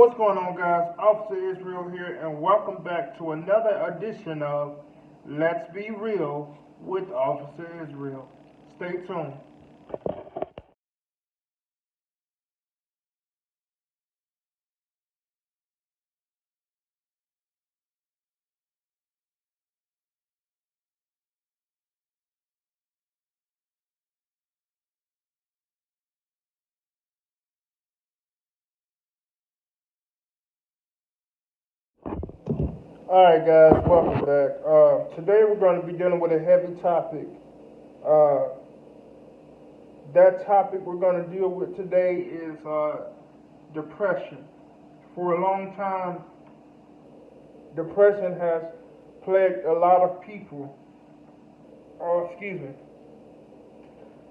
What's going on, guys? Officer Israel here, and welcome back to another edition of Let's Be Real with Officer Israel. Stay tuned. All right, guys, welcome back. Today we're going to be dealing with a heavy topic. Uh, that topic we're going to deal with today is depression. For a long time, depression has plagued a lot of people. Excuse me.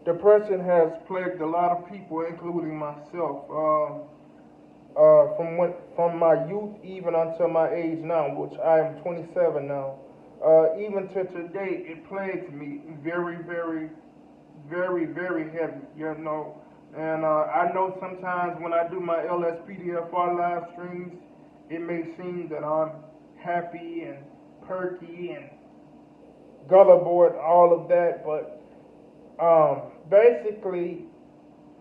Depression has plagued a lot of people, including myself. From my youth even until my age now, which I am 27 now. Even to today, it plagues me very, very, very, very heavy. You know, and I know sometimes when I do my LSPDFR live streams, it may seem that I'm happy and perky and gullible and all of that, but basically,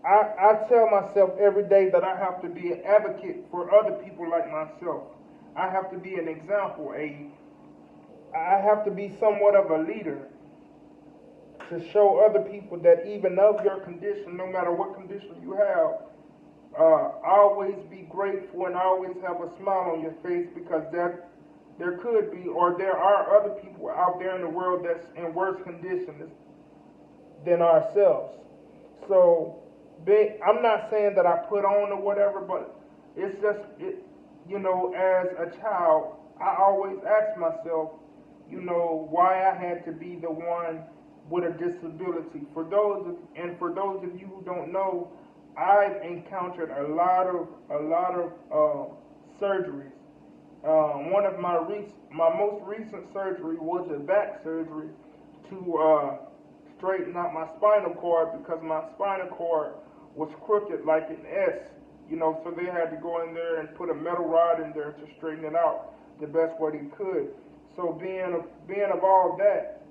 I tell myself every day that I have to be an advocate for other people like myself. I have to be an example. I have to be somewhat of a leader to show other people that even of your condition, no matter what condition you have, always be grateful and always have a smile on your face, because there could be, or there are other people out there in the world that's in worse conditions than ourselves. So I'm not saying that I put on or whatever, but it's just as a child, I always ask myself, why I had to be the one with a disability. For those of you who don't know, I've encountered a lot of surgeries. One of my most recent surgery was a back surgery to straighten out my spinal cord, because my spinal cord was crooked like an S, so they had to go in there and put a metal rod in there to straighten it out the best way they could. So being of all that,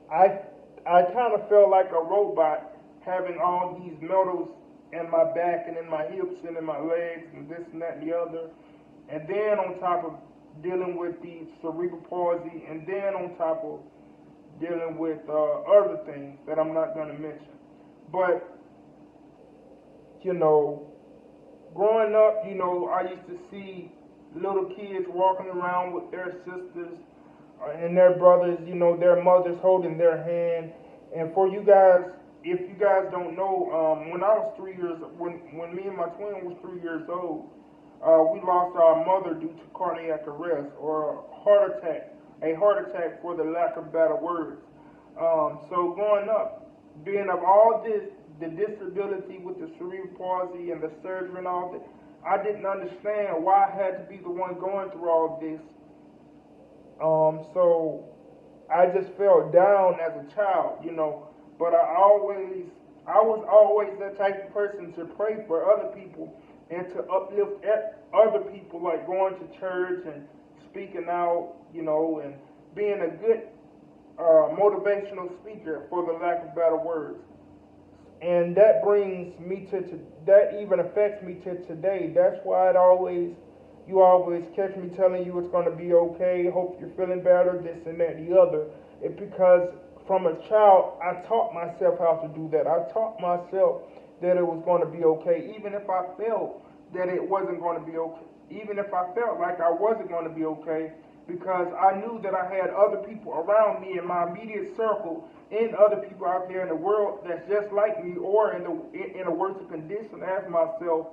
I kind of felt like a robot, having all these metals in my back and in my hips and in my legs and this and that and the other, and then on top of dealing with the cerebral palsy, and then on top of dealing with other things that I'm not going to mention. But growing up, I used to see little kids walking around with their sisters and their brothers, their mothers holding their hand. And for you guys, if you guys don't know, when I was 3 years, when me and my twin was 3 years old, we lost our mother due to cardiac arrest, or a heart attack for the lack of better words. So growing up, being of all this, the disability with the cerebral palsy and the surgery and all that, I didn't understand why I had to be the one going through all this. So I just felt down as a child, But I was always that type of person to pray for other people and to uplift other people, like going to church and speaking out, and being a good motivational speaker, for the lack of better words. And that brings me to that even affects me to today. That's why you always catch me telling you it's going to be okay, hope you're feeling better, this and that and the other. It's because from a child, I taught myself how to do that. I taught myself that it was going to be okay, even if I felt that it wasn't going to be okay, even if I felt like I wasn't going to be okay, because I knew that I had other people around me in my immediate circle, and other people out there in the world that's just like me, or in a worse condition as myself.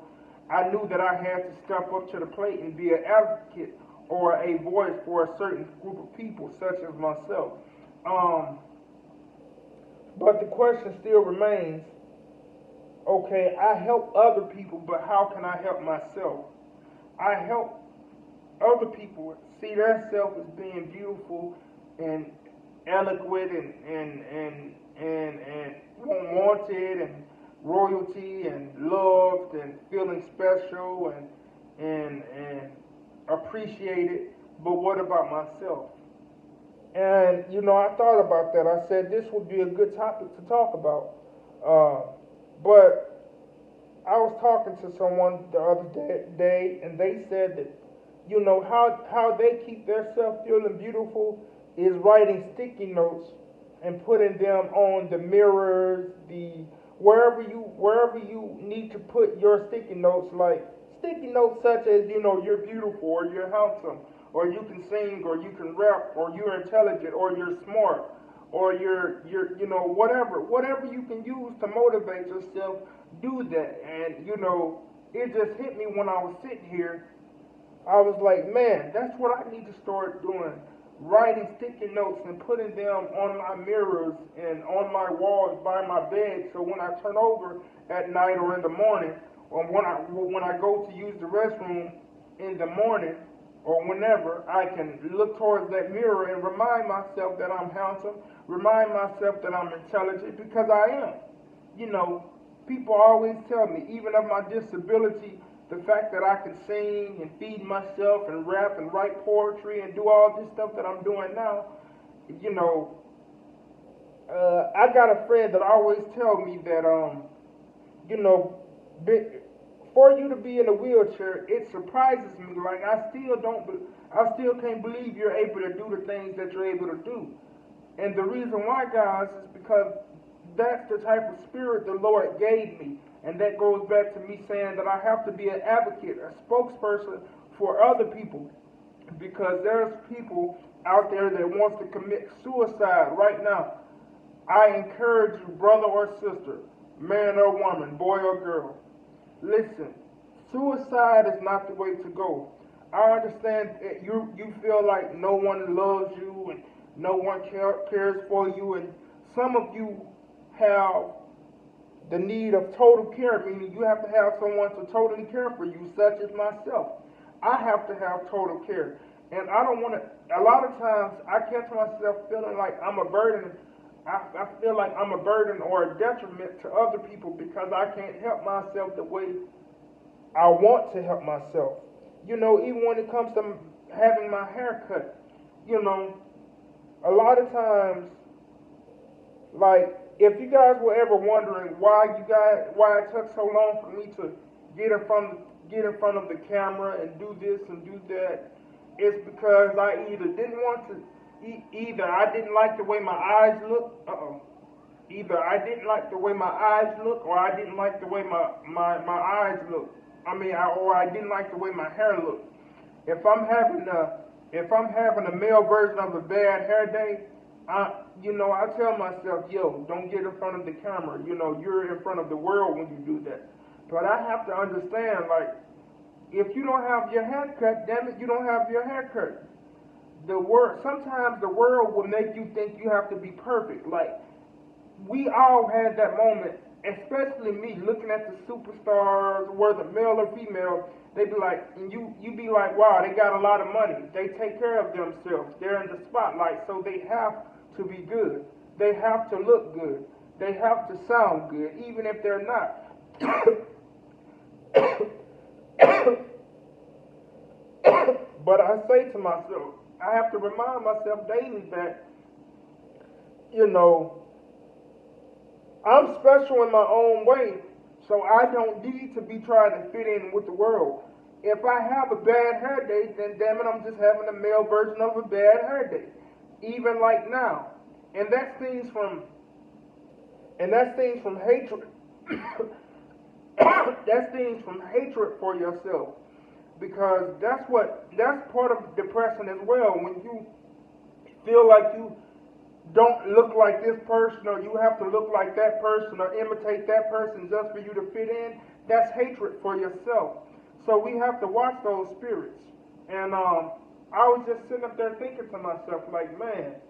I knew that I had to step up to the plate and be an advocate or a voice for a certain group of people, such as myself. But the question still remains, okay, I help other people, but how can I help myself? I help other people see themselves as being beautiful and eloquent and wanted and royalty and loved and feeling special, and and appreciate it. But what about myself? And I thought about that. I said this would be a good topic to talk about. But I was talking to someone the other day, and they said that how they keep themselves feeling beautiful is writing sticky notes and putting them on the mirrors, the wherever you need to put your sticky notes, like sticky notes such as you're beautiful or you're handsome or you can sing or you can rap or you're intelligent or you're smart or you're whatever you can use to motivate yourself, do that. And it just hit me when I was sitting here. I was like, man, that's what I need to start doing. Writing sticky notes and putting them on my mirrors and on my walls by my bed, so when I turn over at night or in the morning, or when I go to use the restroom in the morning or whenever, I can look towards that mirror and remind myself that I'm handsome, remind myself that I'm intelligent, because I am. People always tell me, even of my disability, the fact that I can sing and feed myself and rap and write poetry and do all this stuff that I'm doing now, I got a friend that always tell me that, for you to be in a wheelchair, it surprises me. Like I still can't believe you're able to do the things that you're able to do. And the reason why, guys, is because that's the type of spirit the Lord gave me. And that goes back to me saying that I have to be an advocate, a spokesperson for other people. Because there's people out there that wants to commit suicide right now. I encourage you, brother or sister, man or woman, boy or girl, listen, suicide is not the way to go. I understand that you feel like no one loves you and no one cares for you, and some of you have the need of total care, meaning you have to have someone to totally care for you, such as myself. I have to have total care. And I don't want to, a lot of times I catch myself feeling like I'm a burden. I feel like I'm a burden or a detriment to other people because I can't help myself the way I want to help myself. Even when it comes to having my hair cut, a lot of times, like, if you guys were ever wondering why it took so long for me to get in front of the camera and do this and do that, it's because I either I didn't like the way my eyes look. Either I didn't like the way my eyes look, or I didn't like the way my eyes look. Or I didn't like the way my hair looked. If I'm having a male version of a bad hair day, I tell myself, yo, don't get in front of the camera. You're in front of the world when you do that. But I have to understand, like, if you don't have your hair cut, damn it, you don't have your hair cut. Sometimes the world will make you think you have to be perfect. Like, we all had that moment, especially me, looking at the superstars, whether male or female. They be like, and you be like, wow, they got a lot of money. They take care of themselves. They're in the spotlight, so they have to be good. They have to look good. They have to sound good, even if they're not. But I say to myself, I have to remind myself daily that, I'm special in my own way, so I don't need to be trying to fit in with the world. If I have a bad hair day, then damn it, I'm just having a male version of a bad hair day. Even like now. And that stems from hatred. That stems from hatred for yourself. Because that's part of depression as well. When you feel like you don't look like this person, or you have to look like that person or imitate that person just for you to fit in, that's hatred for yourself. So we have to watch those spirits. And I was just sitting up there thinking to myself, like, man,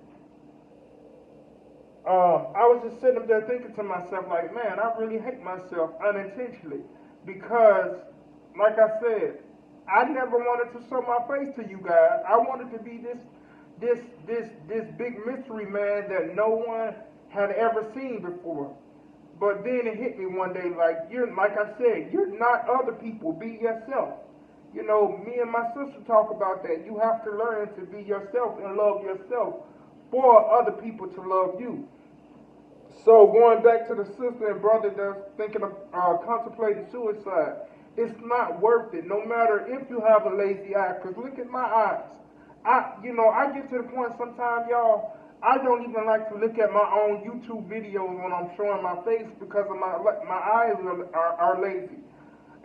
I really hate myself unintentionally, because, like I said, I never wanted to show my face to you guys. I wanted to be this big mystery man that no one had ever seen before. But then it hit me one day, like I said, you're not other people. Be yourself. You know, me and my sister talk about that. You have to learn to be yourself and love yourself for other people to love you. So going back to the sister and brother that's thinking of contemplating suicide, it's not worth it. No matter if you have a lazy eye, cause look at my eyes. I get to the point sometimes, y'all. I don't even like to look at my own YouTube videos when I'm showing my face because of my eyes are lazy.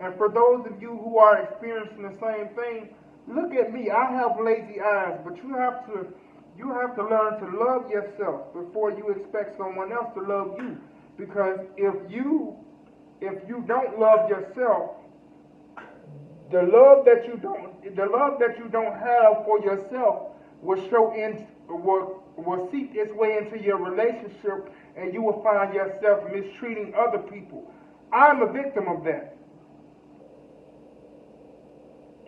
And for those of you who are experiencing the same thing, look at me. I have lazy eyes, but you have to learn to love yourself before you expect someone else to love you. Because if you don't love yourself, the love that you don't have for yourself will seep its way into your relationship, and you will find yourself mistreating other people. I'm a victim of that.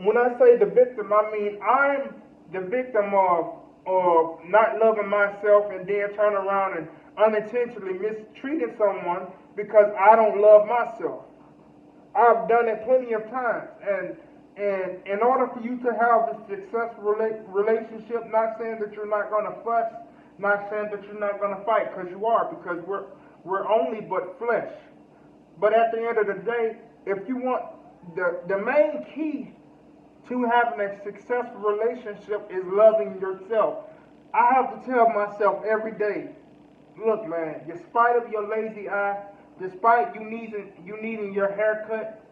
When I say the victim, I mean I'm the victim of not loving myself and then turn around and unintentionally mistreating someone because I don't love myself. I've done it plenty of times, and in order for you to have a successful relationship, not saying that you're not going to fuss, not saying that you're not going to fight, because you are, because we're only but flesh. But at the end of the day, if you want the main key to having a successful relationship is loving yourself. I have to tell myself every day, look, man, despite of your lazy eye, despite you needing your haircut,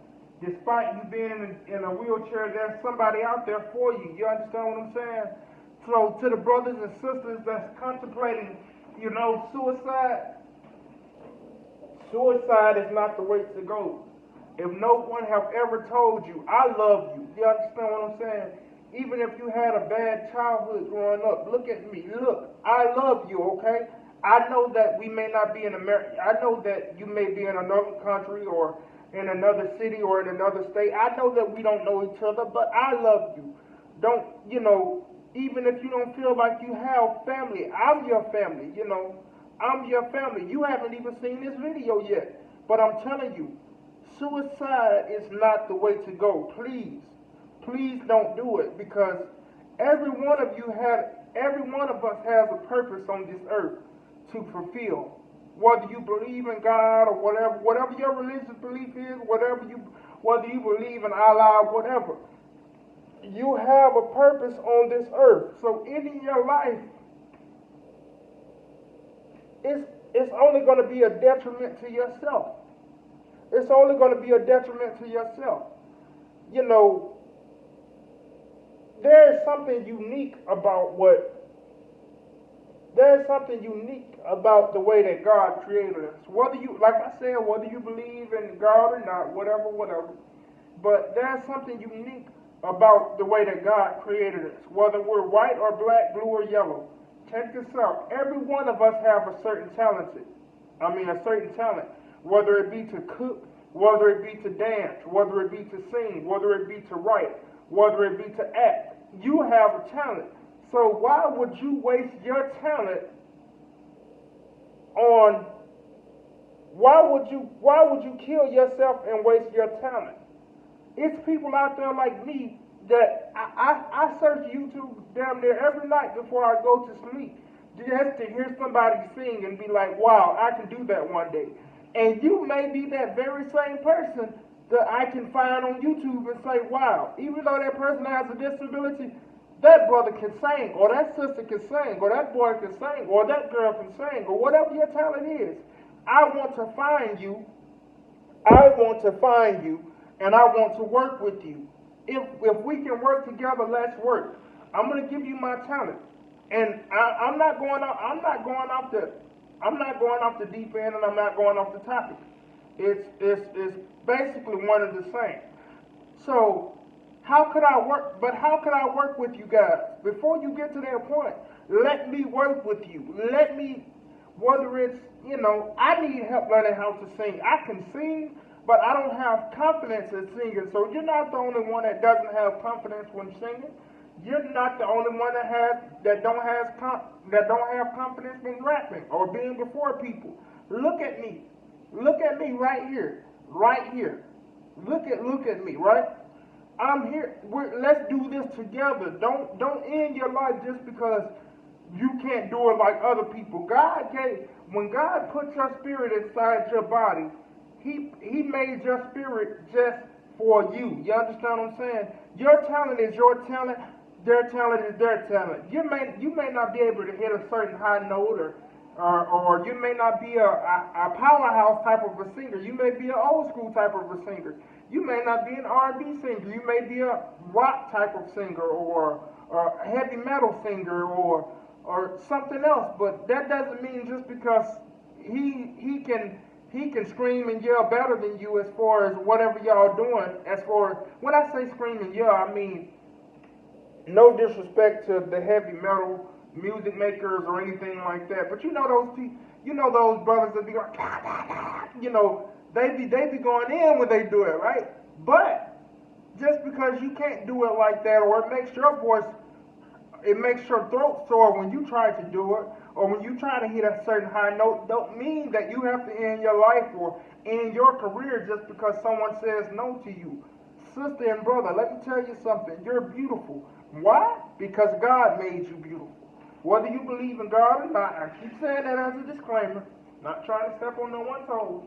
despite you being in a wheelchair, there's somebody out there for you. You understand what I'm saying? So to the brothers and sisters that's contemplating, suicide is not the way to go. If no one have ever told you, I love you, you understand what I'm saying? Even if you had a bad childhood growing up, look at me. Look, I love you, okay? I know that we may not be in America. I know that you may be in another country or in another city or in another state. I know that we don't know each other, but I love you. Don't, even if you don't feel like you have family, I'm your family, I'm your family. You haven't even seen this video yet, but I'm telling you, suicide is not the way to go. Please don't do it, because every one of us has a purpose on this earth to fulfill. Whether you believe in God or whatever your religious belief is, whether you believe in Allah, whatever, you have a purpose on this earth. So ending your life, it's only going to be a detriment to yourself. It's only going to be a detriment to yourself. There's something unique about the way that God created us. Whether you believe in God or not, whatever. But there's something unique about the way that God created us. Whether we're white or black, blue or yellow. Check this out. Every one of us have a certain talent. Whether it be to cook, whether it be to dance, whether it be to sing, whether it be to write, whether it be to act. You have a talent. So why would you waste your talent on, why would you kill yourself and waste your talent? It's people out there like me that I search YouTube damn near every night before I go to sleep just to hear somebody sing and be like, wow, I can do that one day. And you may be that very same person that I can find on YouTube and say, wow, even though that person has a disability, that brother can sing, or that sister can sing, or that boy can sing, or that girl can sing, or whatever your talent is. I want to find you, and I want to work with you. If we can work together, let's work. I'm going to give you my talent. And I'm not going off the deep end, and I'm not going off the topic. It's basically one and the same. So how could I work with you guys? Before you get to that point, let me work with you. Whether it's, I need help learning how to sing. I can sing, but I don't have confidence in singing. So you're not the only one that doesn't have confidence when singing. You're not the only one that don't have confidence when rapping or being before people. Look at me. Look at me right here. Look at me, right? I'm here. Let's do this together. Don't end your life just because you can't do it like other people. When God put your spirit inside your body, He made your spirit just for you. You understand what I'm saying? Your talent is your talent. Their talent is their talent. You may not be able to hit a certain high note, or you may not be a powerhouse type of a singer. You may be an old school type of a singer. You may not be an R&B singer. You may be a rock type of singer, or a heavy metal singer, or something else. But that doesn't mean just because he can scream and yell better than you as far as whatever y'all doing. As far as when I say scream and yell, I mean no disrespect to the heavy metal music makers or anything like that. But those brothers that be like, they be going in when they do it, right? But just because you can't do it like that, or it makes your throat sore when you try to do it, or when you try to hit a certain high note, don't mean that you have to end your life or end your career just because someone says no to you. Sister and brother, let me tell you something. You're beautiful. Why? Because God made you beautiful. Whether you believe in God or not, I keep saying that as a disclaimer, not trying to step on no one's toes,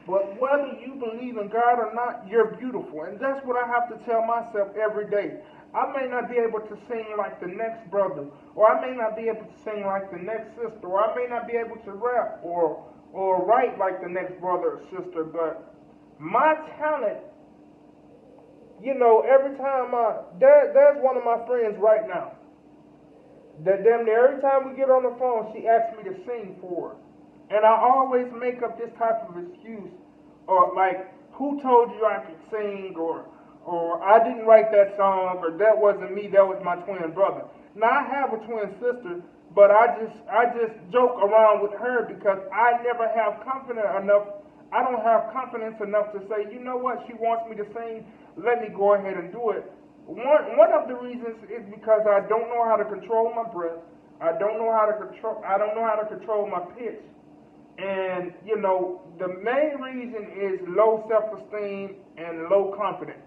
but whether you believe in God or not, you're beautiful. And that's what I have to tell myself every day. I may not be able to sing like the next brother, or I may not be able to sing like the next sister, or I may not be able to rap or write like the next brother or sister, but my talent, every time there's one of my friends right now that damn near every time we get on the phone, she asks me to sing for her. And I always make up this type of excuse, or like, who told you I could sing, or I didn't write that song, or that wasn't me, that was my twin brother. Now I have a twin sister, but I just joke around with her because I never have confidence enough. I don't have confidence enough to say, you know what, she wants me to sing, let me go ahead and do it. One of the reasons is because I don't know how to control my breath. I don't know how to control my pitch. And the main reason is low self-esteem and low confidence.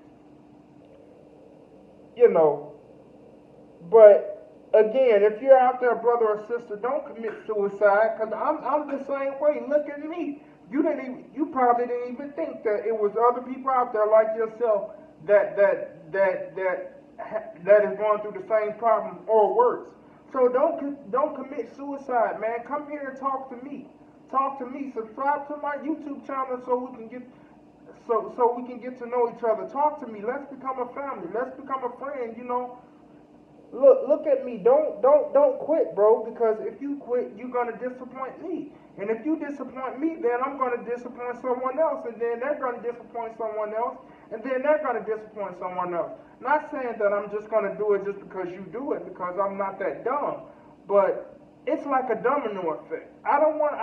But again, if you're out there, brother or sister, don't commit suicide, because I'm the same way. Look at me. You probably didn't even think that it was other people out there like yourself that is going through the same problem or worse. So don't commit suicide, man. Come here and talk to me. Talk to me. Subscribe to my YouTube channel so we can get to know each other. Talk to me. Let's become a family. Let's become a friend. Look at me. Don't quit, bro. Because if you quit, you're gonna disappoint me. And if you disappoint me, then I'm gonna disappoint someone else, and then they're gonna disappoint someone else, and then they're gonna disappoint someone else. Not saying that I'm just gonna do it just because you do it, because I'm not that dumb. But it's like a domino effect. I don't want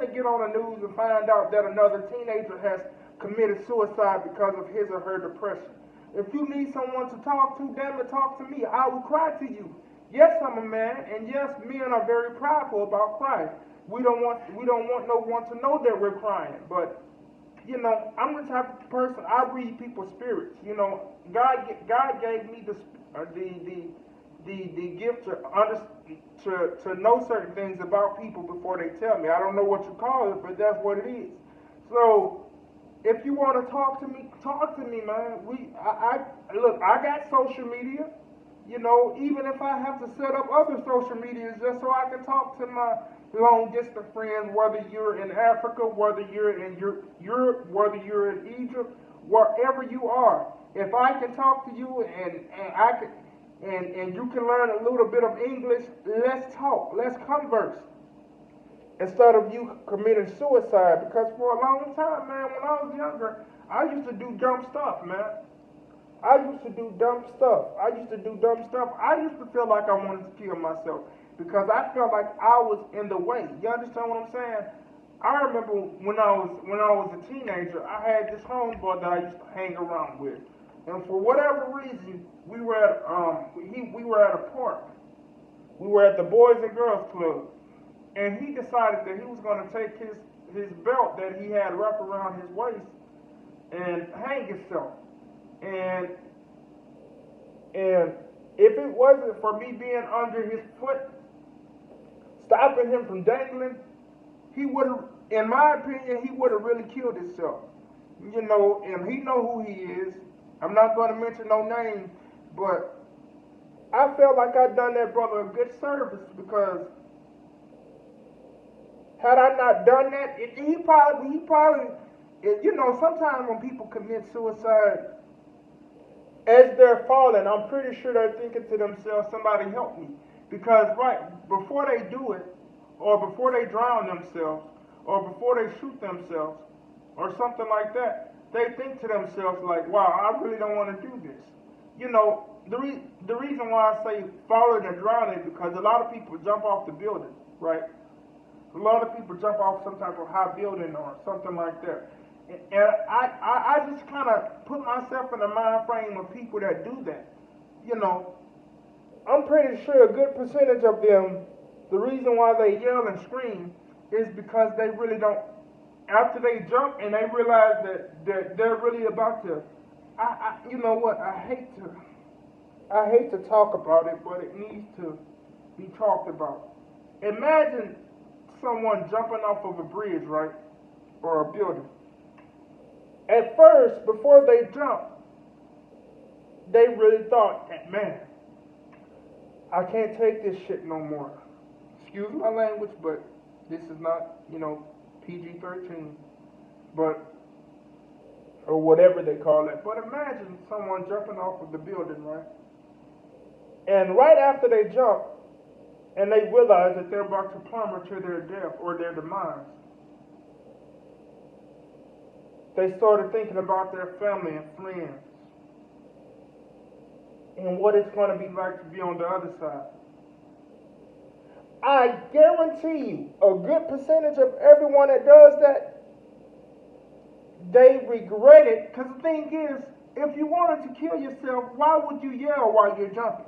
to get on the news and find out that another teenager has committed suicide because of his or her depression. If you need someone to talk to, damn it, talk to me. I will cry to you. Yes, I'm a man, and yes, men are very prideful about crying. We don't want no one to know that we're crying. But I'm the type of person, I read people's spirits. God gave me the gift to know certain things about people before they tell me. I don't know what you call it, but that's what it is. So if you want to talk to me, man. Look, I got social media. Even if I have to set up other social medias just so I can talk to my long distance friends, whether you're in Africa, whether you're in Europe, whether you're in Egypt, wherever you are. If I can talk to you and you can learn a little bit of English, let's talk, let's converse. Instead of you committing suicide, because for a long time, man, when I was younger, I used to do dumb stuff, man. I used to do dumb stuff. I used to feel like I wanted to kill myself because I felt like I was in the way. You understand what I'm saying? I remember when I was a teenager, I had this homeboy that I used to hang around with, and for whatever reason, we were at a park. We were at the Boys and Girls Club, and he decided that he was going to take his belt that he had wrapped around his waist and hang himself. And And if it wasn't for me being under his foot, stopping him from dangling, he would have, in my opinion, he would have really killed himself. You know, and he know who he is. I'm not going to mention no names, but I felt like I'd done that brother a good service because had I not done that, you know, sometimes when people commit suicide, as they're falling, I'm pretty sure they're thinking to themselves, somebody help me. Because right before they do it, or before they drown themselves, or before they shoot themselves, or something like that, they think to themselves like, wow, I really don't want to do this. You know, the reason why I say falling and drowning is because a lot of people jump off the building, right? A lot of people jump off some type of high building or something like that. And I just kind of put myself in the mind frame of people that do that. You know, I'm pretty sure a good percentage of them, the reason why they yell and scream is because they really don't, after they jump and they realize that they're really about to, you know what, I hate to talk about it, but it needs to be talked about. Imagine someone jumping off of a bridge, right, or a building. At first, before they jumped, they really thought, man, I can't take this shit no more. Excuse my language, but this is not, you know, PG-13, but, or whatever they call it. But imagine someone jumping off of the building, right? And right after they jump, and they realize that they're about to plummet to their death or their demise, they started thinking about their family and friends and what it's going to be like to be on the other side. I guarantee you, a good percentage of everyone that does that, they regret it. Because the thing is, if you wanted to kill yourself, why would you yell while you're jumping?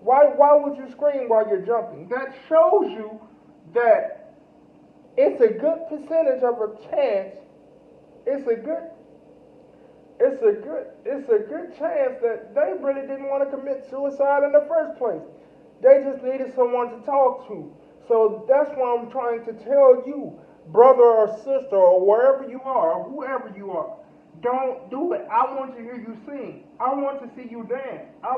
Why would you scream while you're jumping? That shows you that it's a good percentage of a chance. It's a good chance that they really didn't want to commit suicide in the first place. They just needed someone to talk to. So that's why I'm trying to tell you, brother or sister or wherever you are or whoever you are, don't do it. I want to hear you sing. I want to see you dance. I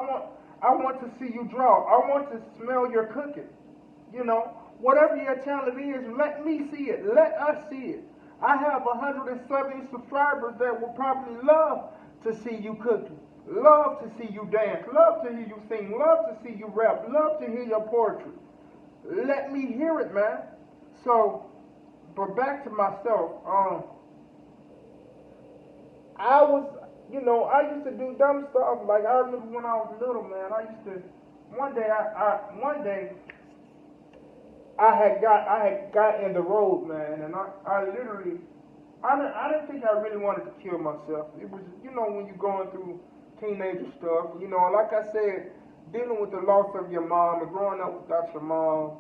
want to see you draw. I want to smell your cooking. You know, whatever your talent is, let me see it. Let us see it. I have 170 subscribers that will probably love to see you cooking, love to see you dance, love to hear you sing, love to see you rap, love to hear your poetry. Let me hear it, man. So, but back to myself, I was, you know, I used to do dumb stuff. Like I remember when I was little, man. I used to. One day, I had got in the road, man, and I literally, I didn't think I really wanted to kill myself. It was, you know, when you're going through teenager stuff, you know, like I said, dealing with the loss of your mom and growing up without your mom,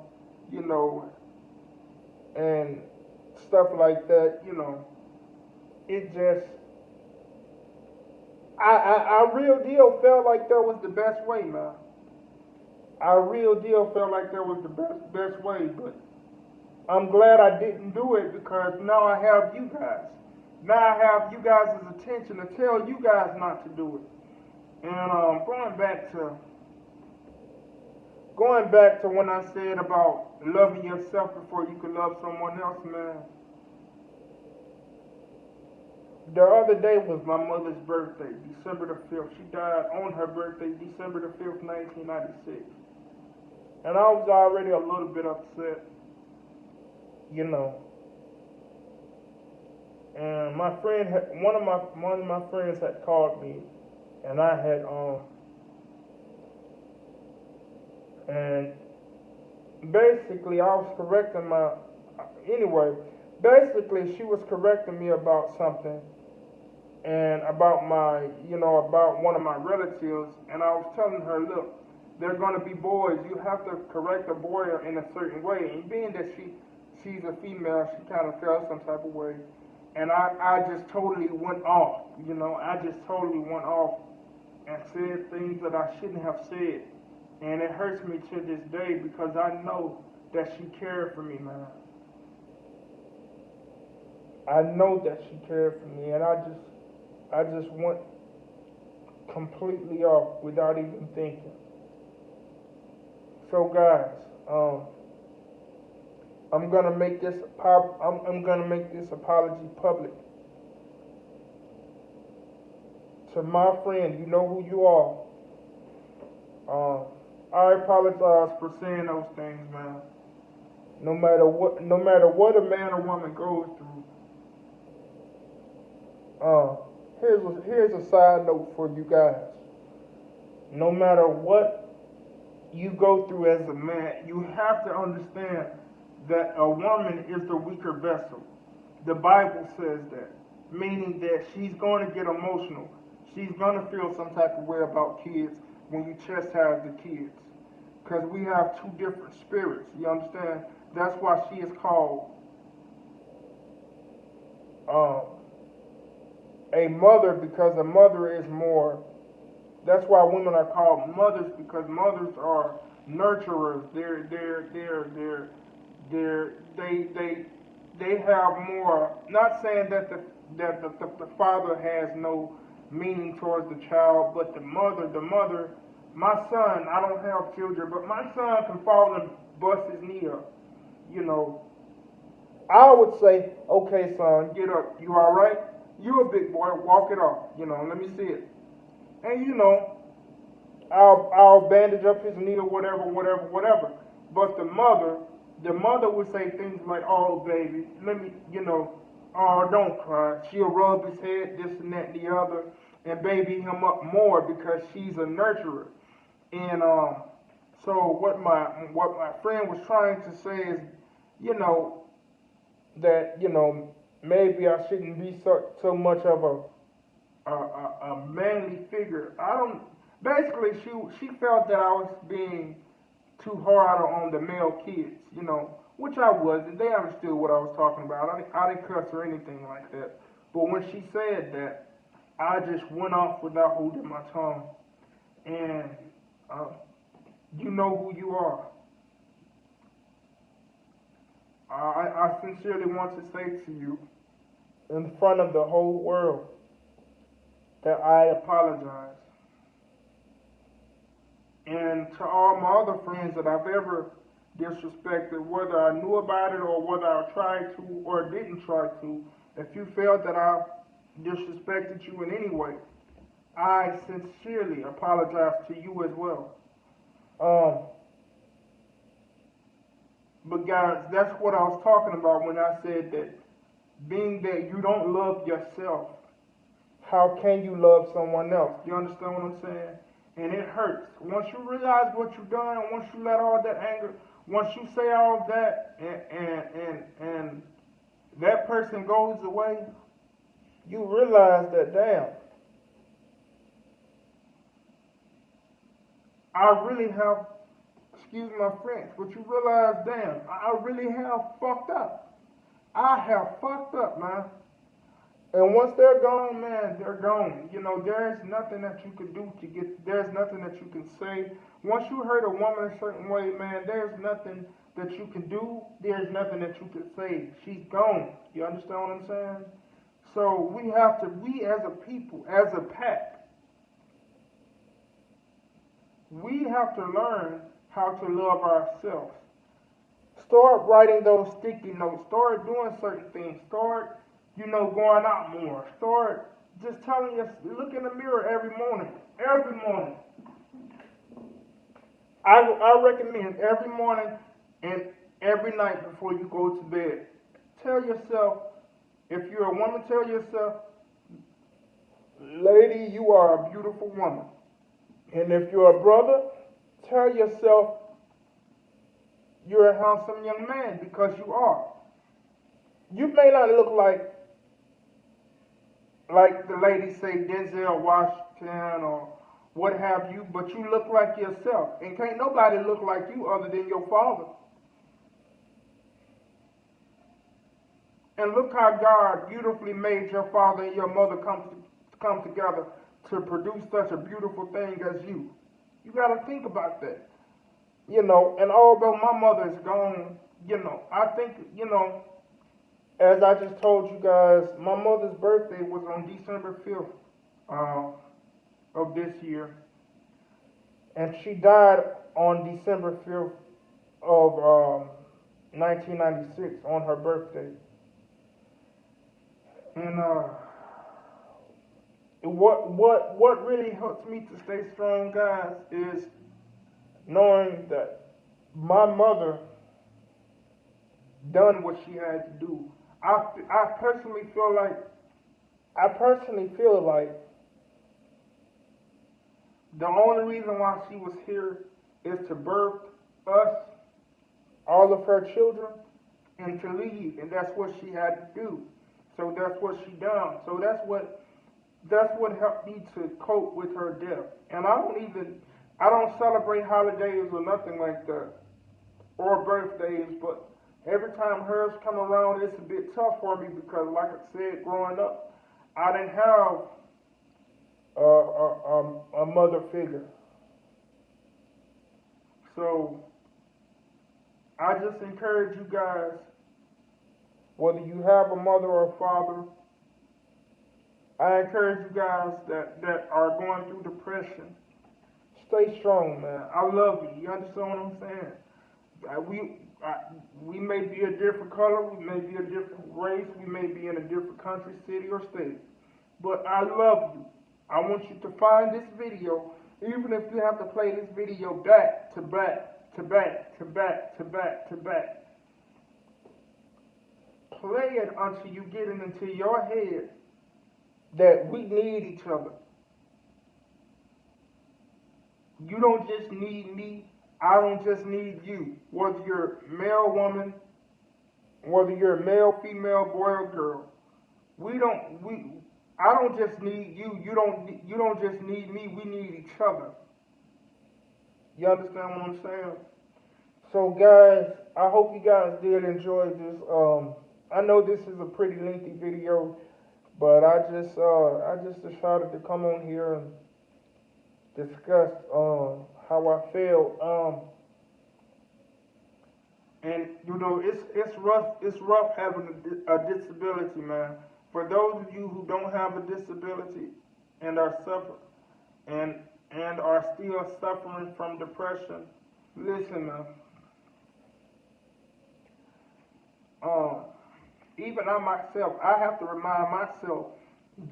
you know, and stuff like that, you know, it just, I real deal felt like that was the best way, man. I real deal felt like that was the best way, but I'm glad I didn't do it because now I have you guys. Now I have you guys' attention to tell you guys not to do it. And going back to when I said about loving yourself before you can love someone else, man. The other day was my mother's birthday, December the 5th. She died on her birthday, December the 5th, 1996. And I was already a little bit upset, you know. And my friend, one of my friends had called me, and I had and basically I was correcting basically she was correcting me about something, and about about one of my relatives, and I was telling her, look, they're going to be boys. You have to correct a boy in a certain way. And being that she's a female, she kind of felt some type of way. And I just totally went off, you know. I just totally went off and said things that I shouldn't have said. And it hurts me to this day because I know that she cared for me, man. I know that she cared for me, and I just went completely off without even thinking. So, guys, I'm gonna make this I'm gonna make this apology public to my friend. You know who you are. I apologize for saying those things, man. No matter what a man or woman goes through. Here's a side note for you guys. No matter what you go through as a man, you have to understand that a woman is the weaker vessel. The Bible says that, meaning that she's going to get emotional. She's going to feel some type of way about kids when you chastise the kids. Because we have two different spirits, you understand? That's why she is called a mother, because a mother is more. That's why women are called mothers, because mothers are nurturers. They have more. Not saying that the father has no meaning towards the child, but the mother. My son, I don't have children, but my son can fall and bust his knee up. You know, I would say, okay, son, get up. You all right? You a big boy. Walk it off. You know, let me see it. And you know, I'll bandage up his knee or whatever. But the mother would say things like, "Oh, baby, let me, oh, don't cry." She'll rub his head, this and that and the other, and baby him up more because she's a nurturer. And so what my friend was trying to say is, that maybe I shouldn't be so much of a manly figure. I don't. Basically, she felt that I was being too hard on the male kids, which I wasn't. They understood what I was talking about. I didn't cuss or anything like that. But when she said that, I just went off without holding my tongue. And you know who you are. I sincerely want to say to you, in front of the whole world, that I apologize. And to all my other friends that I've ever disrespected, whether I knew about it or whether I tried to or didn't try to, if you felt that I disrespected you in any way, I sincerely apologize to you as well. But guys, that's what I was talking about when I said that being that you don't love yourself, how can you love someone else? You understand what I'm saying? And it hurts. Once you realize what you've done, once you let all that anger, once you say all that and that person goes away, you realize that, damn, I really have, excuse my French, but you realize, damn, I really have fucked up. I have fucked up, man. And once they're gone, man, they're gone. There's nothing that you can do there's nothing that you can say. Once you hurt a woman a certain way, man, there's nothing that you can do. There's nothing that you can say. She's gone. You understand what I'm saying? So we as a people, as a pack, we have to learn how to love ourselves. Start writing those sticky notes. Start doing certain things. Start, going out more. Start just telling us, look in the mirror every morning. Every morning. I recommend every morning and every night before you go to bed. Tell yourself, if you're a woman, tell yourself, lady, you are a beautiful woman. And if you're a brother, tell yourself, you're a handsome young man, because you are. You may not look like the ladies say, Denzel Washington or what have you, but you look like yourself. And can't nobody look like you other than your father. And look how God beautifully made your father and your mother come together to produce such a beautiful thing as you. You got to think about that. You know, and although my mother is gone, you know, I think, you know, as I just told you guys, my mother's birthday was on December 5th of this year. And she died on December 5th of 1996 on her birthday. And what really helps me to stay strong, guys, is knowing that my mother done what she had to do. I personally feel like the only reason why she was here is to birth us, all of her children, and to leave, and that's what she had to do. So that's what she done. So that's what helped me to cope with her death. And I don't celebrate holidays or nothing like that, or birthdays, but every time hers come around, it's a bit tough for me because, like I said, growing up, I didn't have a mother figure. So I just encourage you guys, whether you have a mother or a father, I encourage you guys that are going through depression, stay strong, man. I love you. You understand what I'm saying? We may be a different color, we may be a different race, we may be in a different country, city, or state, but I love you. I want you to find this video, even if you have to play this video back to back to back to back to back to back. Play it until you get it into your head that we need each other. You don't just need me. I don't just need you. Whether you're male, woman, whether you're male, female, boy, or girl, I don't just need you. You don't just need me. We need each other. You understand what I'm saying? So, guys, I hope you guys did enjoy this. I know this is a pretty lengthy video, but I just decided to come on here and discuss how I feel. And you know, it's rough having a disability, man. For those of you who don't have a disability and are still suffering from depression, listen, man. Even I myself, I have to remind myself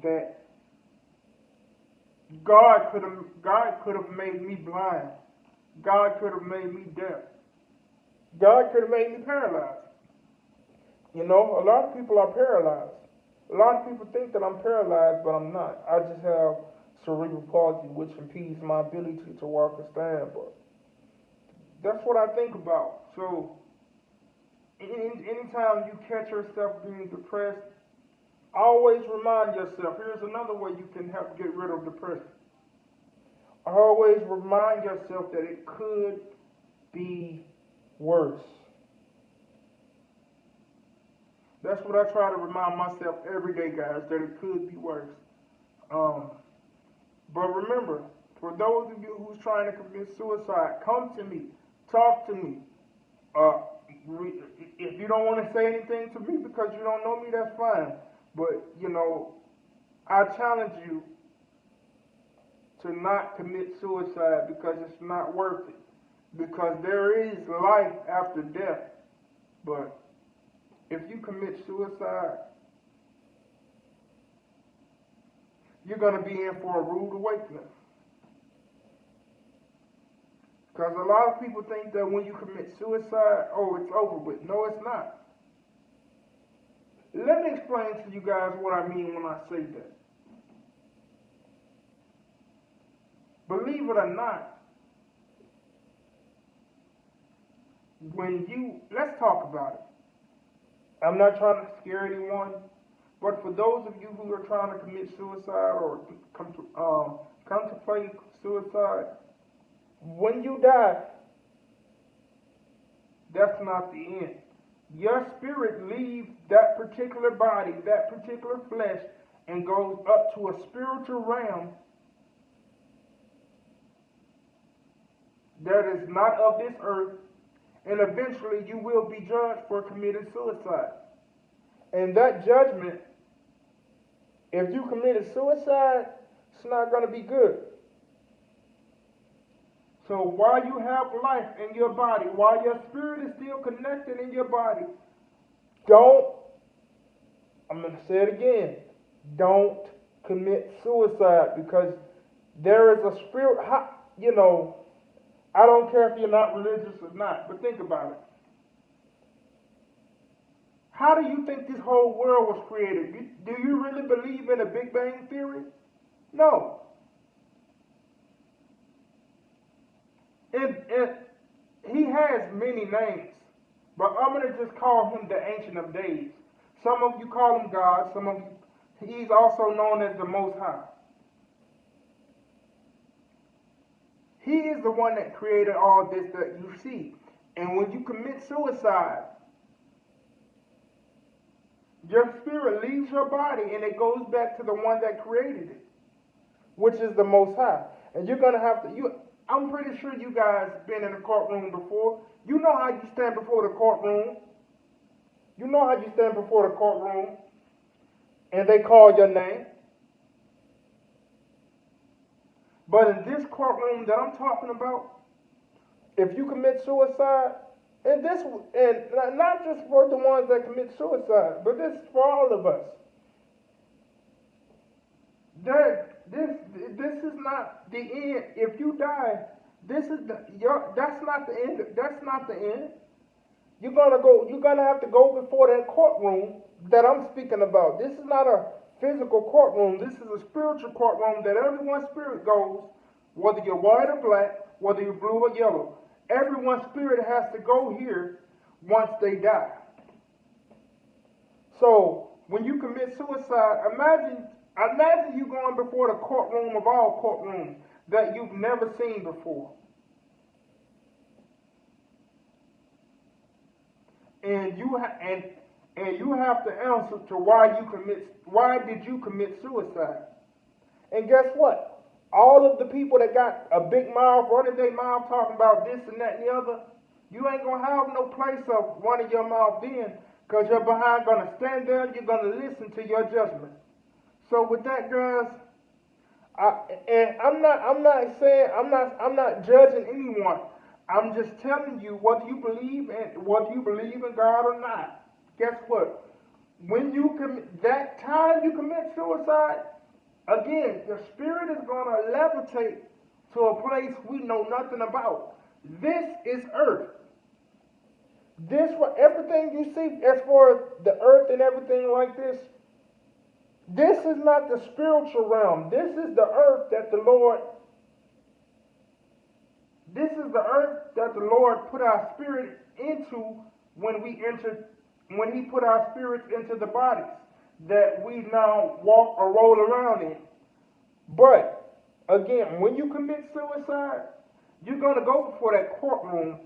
that God could have made me blind. God could have made me deaf. God could have made me paralyzed. You know, a lot of people are paralyzed. A lot of people think that I'm paralyzed, but I'm not. I just have cerebral palsy, which impedes my ability to walk or stand. But that's what I think about. So, anytime you catch yourself being depressed, always remind yourself, here's another way you can help get rid of depression. Always remind yourself that it could be worse. That's what I try to remind myself every day, guys, that it could be worse. But remember, for those of you who's trying to commit suicide, come to me, talk to me. If you don't want to say anything to me because you don't know me, that's fine. But, you know, I challenge you to not commit suicide because it's not worth it. Because there is life after death. But if you commit suicide, you're going to be in for a rude awakening. Because a lot of people think that when you commit suicide, oh, it's over with. No, it's not. Let me explain to you guys what I mean when I say that. Believe it or not, let's talk about it. I'm not trying to scare anyone, but for those of you who are trying to commit suicide or contemplate suicide, when you die, that's not the end. Your spirit leaves that particular body, that particular flesh, and goes up to a spiritual realm that is not of this earth, and eventually you will be judged for committing suicide. And that judgment, if you committed suicide, it's not going to be good. So while you have life in your body, while your spirit is still connected in your body, I'm going to say it again, don't commit suicide, because there is a spirit, I don't care if you're not religious or not, but think about it. How do you think this whole world was created? Do you really believe in a Big Bang Theory? No. And he has many names, but I'm going to just call him the Ancient of Days. Some of you call him God, he's also known as the Most High. He is the one that created all this that you see. And when you commit suicide, your spirit leaves your body and it goes back to the one that created it, which is the Most High. And you're going to have to, I'm pretty sure you guys been in a courtroom before. You know how you stand before the courtroom. You know how you stand before the courtroom and they call your name. But in this courtroom that I'm talking about, if you commit suicide, and not just for the ones that commit suicide, but this is for all of us. This is not the end. If you die, that's not the end. That's not the end. You're gonna have to go before that courtroom that I'm speaking about. This is not a physical courtroom. This is a spiritual courtroom that everyone's spirit goes, whether you're white or black, whether you're blue or yellow. Everyone's spirit has to go here once they die. So when you commit suicide, imagine you going before the courtroom of all courtrooms that you've never seen before. And you have to answer to why did you commit suicide? And guess what? All of the people that got a big mouth, running their mouth talking about this and that and the other, you ain't gonna have no place of running your mouth then, because you're behind gonna stand there, you're gonna listen to your judgment. So with that, guys, I'm not judging anyone. I'm just telling you whether you believe in God or not. Guess what? When you commit suicide, again, your spirit is going to levitate to a place we know nothing about. This is earth. Everything you see as far as the earth and everything like this is not the spiritual realm. This is the earth that the Lord put our spirit into when He put our spirits into the bodies that we now walk or roll around in. But again, when you commit suicide, you're going to go before that courtroom.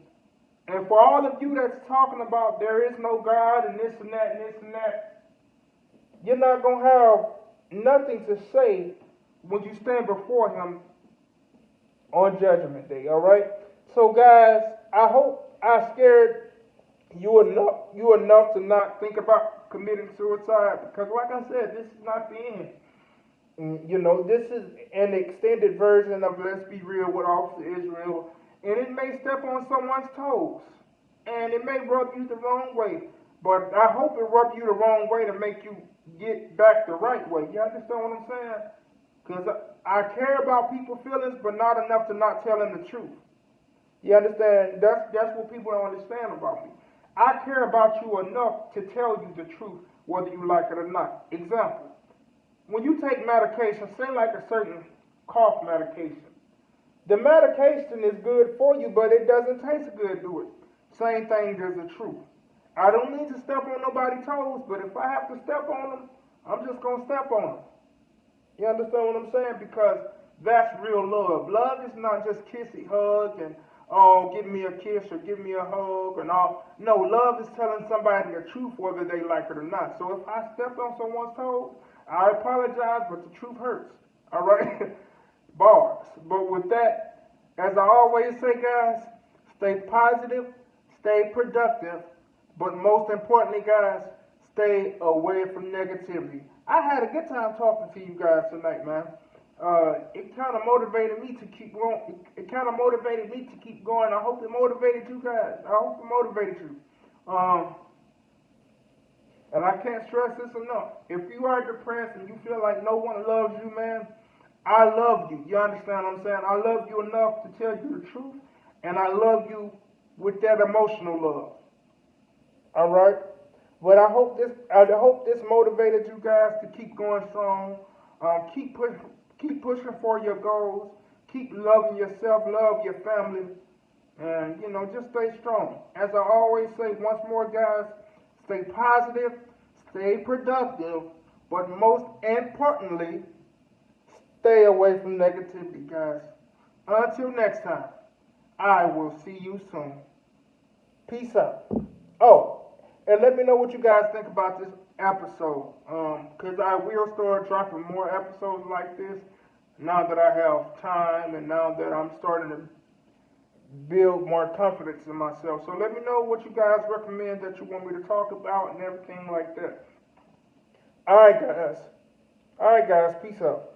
And for all of you that's talking about there is no God and this and that and this and that, you're not going to have nothing to say when you stand before Him on Judgment Day, all right? So guys, I hope I scared you enough to not think about committing suicide, because like I said, this is not the end. This is an extended version of Let's Be Real with Officer Israel, and it may step on someone's toes, and it may rub you the wrong way, but I hope it rubs you the wrong way to make you get back the right way. You understand what I'm saying? Because I care about people's feelings, but not enough to not tell them the truth. You understand? That's what people don't understand about me. I care about you enough to tell you the truth, whether you like it or not. Example, when you take medication, say like a certain cough medication, the medication is good for you, but it doesn't taste good, do it? Same thing as the truth. I don't need to step on nobody's toes, but if I have to step on them, I'm just going to step on them. You understand what I'm saying? Because that's real love. Love is not just kissy, hug, and give me a kiss or give me a hug and all. No, love is telling somebody the truth whether they like it or not. So if I stepped on someone's toes, I apologize, but the truth hurts. All right? Bars. But with that, As I always say, guys, stay positive, stay productive, but most importantly, guys, stay away from negativity. I had a good time talking to you guys tonight, man. It kind of motivated me to keep going. It kind of motivated me to keep going. I hope it motivated you guys. I hope it motivated you. And I can't stress this enough. If you are depressed and you feel like no one loves you, man, I love you. You understand what I'm saying? I love you enough to tell you the truth, and I love you with that emotional love. All right. But I hope this motivated you guys to keep going strong. Keep pushing for your goals. Keep loving yourself, love your family, and just stay strong. As I always say, once more, guys, stay positive, stay productive, but most importantly, stay away from negativity, guys. Until next time, I will see you soon. Peace out. Oh, and let me know what you guys think about this episode. Cause I will start dropping more episodes like this now that I have time and now that I'm starting to build more confidence in myself. So let me know what you guys recommend that you want me to talk about and everything like that. All right, guys. Peace out.